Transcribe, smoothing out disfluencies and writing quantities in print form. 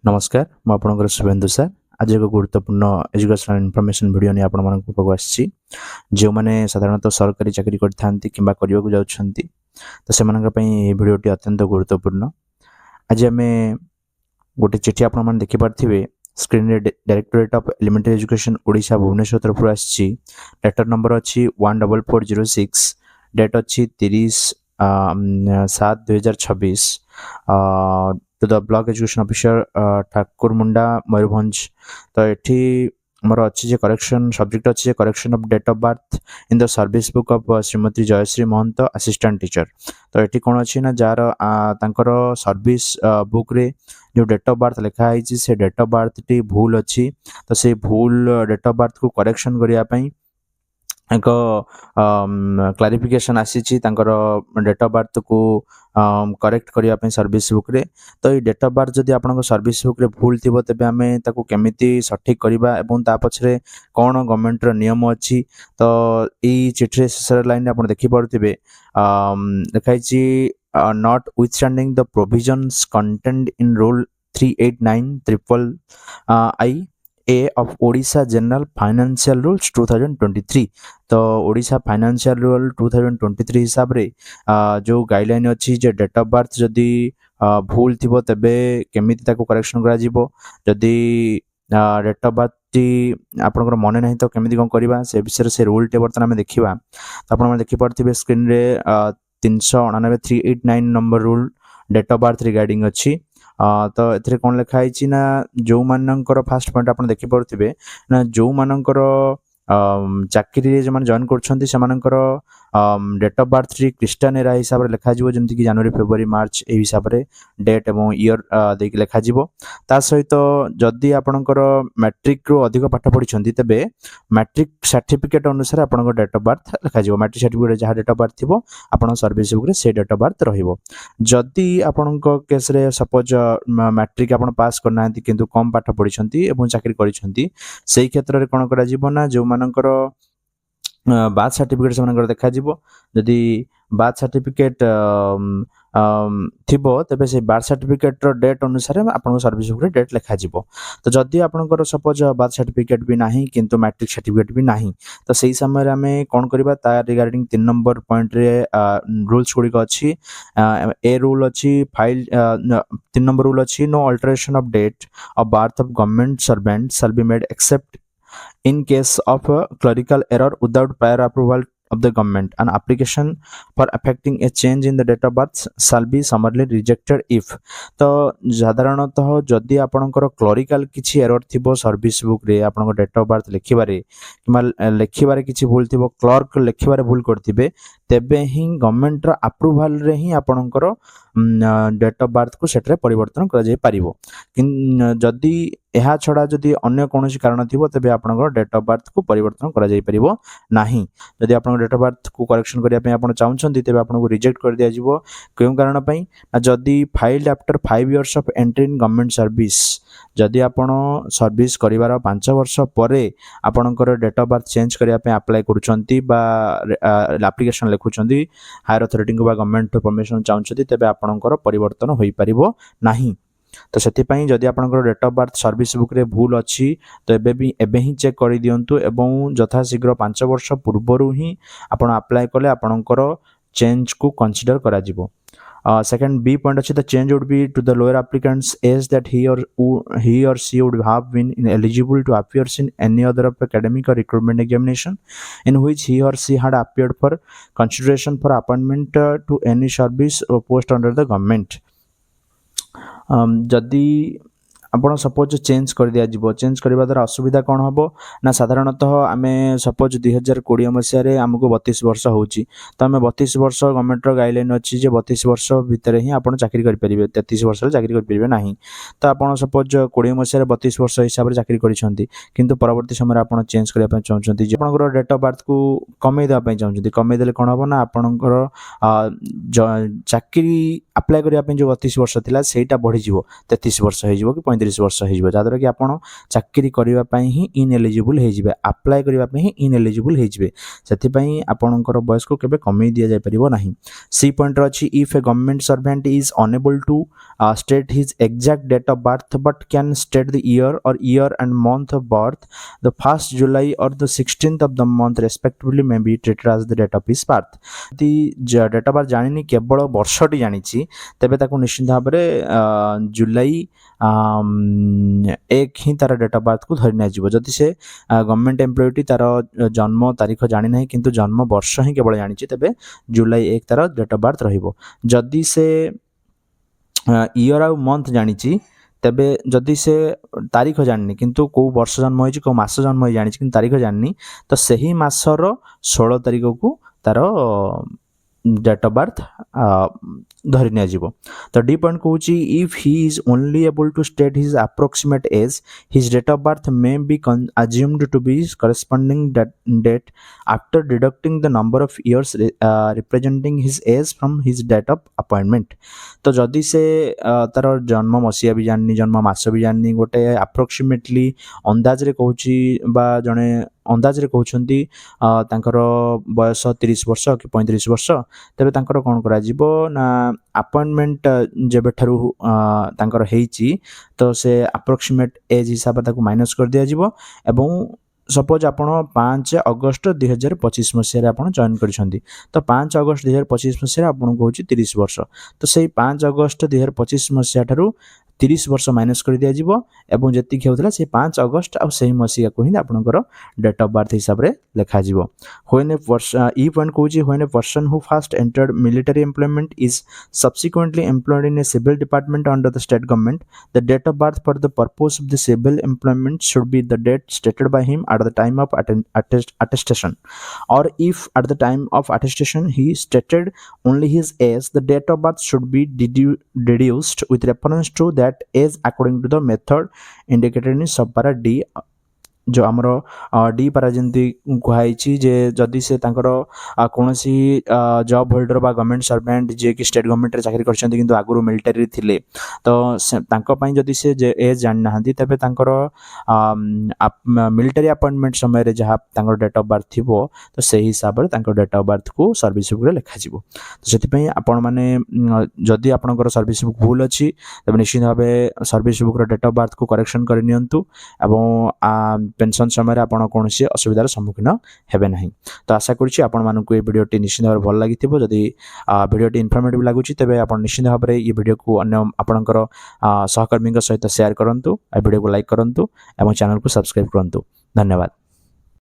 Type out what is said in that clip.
नमस्कार ମୁଁ ଆପଣଙ୍କର ଶୁଭେନ୍ଦୁ ସାର୍। ଆଜି ଏକ ଗୁରୁତ୍ୱପୂର୍ଣ୍ଣ ଏଜୁକେସନାଲ ଇନଫର୍ମେସନ୍ ଭିଡ଼ିଓ ନେଇ ଆପଣମାନଙ୍କ ପାଖକୁ ଆସିଛି। ଯେଉଁମାନେ ସାଧାରଣତଃ ସରକାରୀ ଚାକିରି କରିଥାନ୍ତି କିମ୍ବା କରିବାକୁ ଯାଉଛନ୍ତି ତ ସେମାନଙ୍କ ପାଇଁ ଏହି ଭିଡ଼ିଓଟି ଅତ୍ୟନ୍ତ ଗୁରୁତ୍ୱପୂର୍ଣ୍ଣ। ଆଜି ଆମେ ଗୋଟେ ଚିଠି ଆପଣମାନେ ଦେଖିପାରୁଥିବେ ସ୍କ୍ରିନ୍ରେ directorate of elementary education Odisha Bhubaneswar ତରଫରୁ ଆସିଛି। ଲେଟର ନମ୍ବର ଅଛି 14406, ଡେଟ୍ ଅଛି 30/7/2026 to the block education officer Thakurmunda Mayurbhanj. तो ये मोर अच्छी करेक्शन सब्जेक्ट अच्छी correction of date of birth in the service book of Shrimati Jayashree Mahant assistant teacher. तो ये कौन अच्छी ना जार तांकर सर्विस बुक रे जो डेट ऑफ बर्थ लिखाई से डेट ऑफ बर्थ टी भूल अच्छी, तो से भूल डेट ऑफ बर्थ को करेक्शन करने एक क्लारिफिकेशन आसी डेट ऑफ बर्थ को करेक्ट करने सर्विस बुक रे। तो ये डेट ऑफ बर्थ जदि आपन सर्विस बुक रे भूल थी तेज आम ताकू केमिति सठिक करवा एवं ता पछरे कौन गवर्नमेंट नियम अच्छी। तो ये चिठी शेष लाइन आप देखिपे लिखाई not withstanding the provisions content in rule 389 A of Odisha General Financial Rules 2023। तो ओडिशा फाइनेंशियल रूल 2023 हिसाब रे जो गाइडलाइन अच्छी जे डेट ऑफ बर्थ जदि भूल थी तेबे केमिति ताको करेक्शन करा जिवो, जदि डेट ऑफ बर्थ टी आपनकर मन नहीं तो केमिति कोन करबा से विषय से रूल टे बर्तन हम देखिबा। तो आपण मन देखि पारथिबे स्क्रीन रे 389 number rule date of birth regarding अच्छी। तो एथरे कौन लिखाई ना जो मानकर फास्ट पॉइंट आप देखिपे ना जो मानकर चाकरी जो जॉइन कर डेट ऑफ बर्थ टी क्रिस्टान एरा हिसाब से लिखा जमीक जनवरी फेब्रुआरी मार्च ए हिसाब से डेट और इयर देकी लिखा ता सहित जदि आपणकर मैट्रिक रू अधिक पाठ पढ़ी तेबे मैट्रिक सर्टिफिकेट अनुसार आप डेट ऑफ बर्थ लिखा मैट्रिक सर्टिफिकेट जहाँ डेट ऑफ बर्थ थी आप सर्विस बुक से डेट ऑफ बर्थ रदि आपण केस रे सपोज मैट्रिक आप पास करना किंतु कम पाठ पढ़ी चाकरी कर क्षेत्र में कौन करा ना जो मानकर बार्थ सर्टिफिकेट से देखा जदि बार्थ सर्टिफिकेट थिबो तेबे से बार्थ सर्टिफिकेट रो डेट अनुसार आपन सर्विस बुक रे डेट लिखा तो जदि आपनकर सपोज बार्थ सर्टिफिकेट भी नाही किंतु मैट्रिक सर्टिफिकेट भी नाही तो सही समय आम कौन करबा ता रिगार्डिंग 3 नंबर पॉइंट रे रूल्स गुड़िक अच्छी। ए रूल अच्छी फाइल 3 नंबर रूल अच्छी no alteration of date of birth of government servant shall be made except in case of a clerical error without prior approval of the government. An application for affecting a change in the date of birth shall be summarily rejected if। तो साधारणतः जदि आपणकर clerical किसी error थिबो service book रे आपणकर date of birth लिखिबारे keema लिखिबारे किसी भूल थिबो क्लर्क लिखिबारे भूल करथिबे तेबे ही गवर्नमेंट रो अप्रूवल रे ही आपणकर डेट ऑफ बर्थ को सेटरे परिवर्तन करा जाय पारिबो। जदि यह छड़ा जदि अन्य कौन कारण थी तेज आप डेट ऑफ बर्थ को परिवर्तन करा जाय परिबो नाही। जदि आप डेट ऑफ बर्थ को करेक्शन करने आप चाहते तेज आपको रिजेक्ट कर दिया जिवो क्यों कारण पाई जदि filed after 5 years of entry in government service जदि आपण सर्विस करिवार 5 वर्ष पर आपणकर डेट ऑफ बर्थ चेंज करने अप्लाई करुँच एप्लिकेशन लिखुंट हायर अथॉरिटी को गवर्नमेंट परमिशन चाहते तेज आपणकर परिवर्तन हो पारिबो नाही। तो से जदि आपंकर date of birth service book रे भूल अच्छी तो एबे ही चेक कर दिंतु एवं यथाशीघ्र 5 वर्ष पूर्व ही आपण अप्लाई कले आपणकर चेंज को कंसीडर करा जिवो। सेकंड बी पॉइंट अच्छी the change would be to the lower applicants age that he or she would have been eligible to appear in any other of academic or recruitment examination in which he or she had appeared for consideration for appointment to any service or post under the government। जदि आपण suppose change कर दिया जिवो change करबा द्वारा असुविधा कौन हम ना साधारणतः आम सपोज 2020 मसीह आमको 32 वर्ष होची तो आम 32 वर्ष गवर्नमेंट गाइडलाइन अच्छी जे 32 वर्ष भितर ही आप चाकरी करेंगे 33 वर्ष चाकरी करेंगे ना। तो आप सपोज 20 मसीह 32 वर्ष हिसाब से चाकरी किंतु परवर्ती समय आप चेंज करने चाहते आप डेट ऑफ बर्थ को कमे देवाई चाहते कमेदे कौन हम ना आपणकर चाकरी अप्लाई करने जो 32 वर्ष था से बढ़ीज 33 वर्ष हो कि 35 वर्ष हो जहाँद्वारा कि आपण चाकरी करने ही इनएलिजिबल हो अप्लाई करने ही इनएलिजिबल हो आपणकर बयस को केबे कमे दि जापर ना सी पॉइंट अच्छी if a government servant is unable to state his exact date of birth but can state the year and month of birth, the 1st July or the 16th of the month respectively may be treated as the date of his birth. यदि date of birth जानी केवल वर्षटी जानी तेबे ताको निश्चित भाव में जुलाई 1 ही तार डेट ऑफ बर्थ को धरी निया जदि से गवर्नमेंट एम्प्लॉयटी तार जन्म तारीख जानी ना किंतु जन्म वर्ष ही केवल जानी तेबे जुलाई 1 तार डेट ऑफ बर्थ रहिबो जदि से ईयर आउ मंथ जानी तेबे जदि से तारीख जानी किंतु कौ वर्ष जन्म होइछि कौ मास जन्म होई जानी किंतु तारीख जानी तो सही मासर 16 तारीख को तार डेट ऑफ बर्थ धरी निया तो डी पॉइंट कहूँ if he is only able to state his approximate age his date of birth may be assumed to be corresponding date after deducting the number of years representing his age from his date of appointment तो जदि से तार जन्म मसीहा भी जानी जन्म मास भी जानी गोटे अप्रोक्सीमेटली अंदाज रे कहूँ जड़े अंदाज रे कहउछंती तांकर बयस 30 वर्ष कि 35 वर्ष तेबे तांकर कोन करा जिवो ना अपॉइंटमेंट जेबे ठारू तांकर हेइची तो से अप्रोक्सीमेट एज हिसाब ताको माइनस कर दिया जिवो एवं सपोज आपण 5 अगस्त 2025 मसीह आपण जॉइन करिसंती तो 5 अगस्त 2025 मसीह आपण कहउची 30 वर्ष तो सेही 5 अगस्त 2025 मसीह ठारू 30 वर्ष माइनस कर दिया जिवो एवं जति होता से 5 अगस्त आ सही मसीहा को ही आपनकर डेट ऑफ बर्थ हिसाब रे लेखा जिवो व्हेन ए पर्सन ई पॉइंट कहउची when a person who first entered military employment is subsequently employed in a civil department under the state government the date of birth for the purpose of the civil employment should be the date stated by him at the time of attestation or if at the time of attestation he stated only his age the date of birth should be deduced with reference to that age according to the method indicated in subpara D जो आमर D पारा जमी कहुई जे जदि से कौनसी job holder बा government servant जे कि state government चाकरी करछंती किंतु आगुरु मिलिटरी थिले तो जदि से एज जानि नाहंती तबे मिलिटरी अपॉइंटमेंट समय रे जहाँ डेट ऑफ बर्थ थिबो तो सही हिसाब रे डेट ऑफ बर्थ को सर्विस बुक रे लिखा जिवो तो सेति आपण माने जदि आपनकर सर्विस बुक भूल अछि तबे निश्चित भाबे सर्विस बुक रे डेट ऑफ बर्थ को करेक्शन कर नियंतु एवं पेंशन समय आपण कौन असुविधार सम्मुखीन हेबे नहीं तो आशा करुच्ची आपण मानक ये वीडियोटी निश्चित भाव भल लगी जदि वीडियोटी इनफॉर्मेटिव लगुच तेज आप निश्चित भाव में ये वीडियो को अन्य आपणकर सहकर्मी सहित शेयर करूँ वीडियो को लाइक करूँ और चैनल को सब्सक्राइब करूँ धन्यवाद।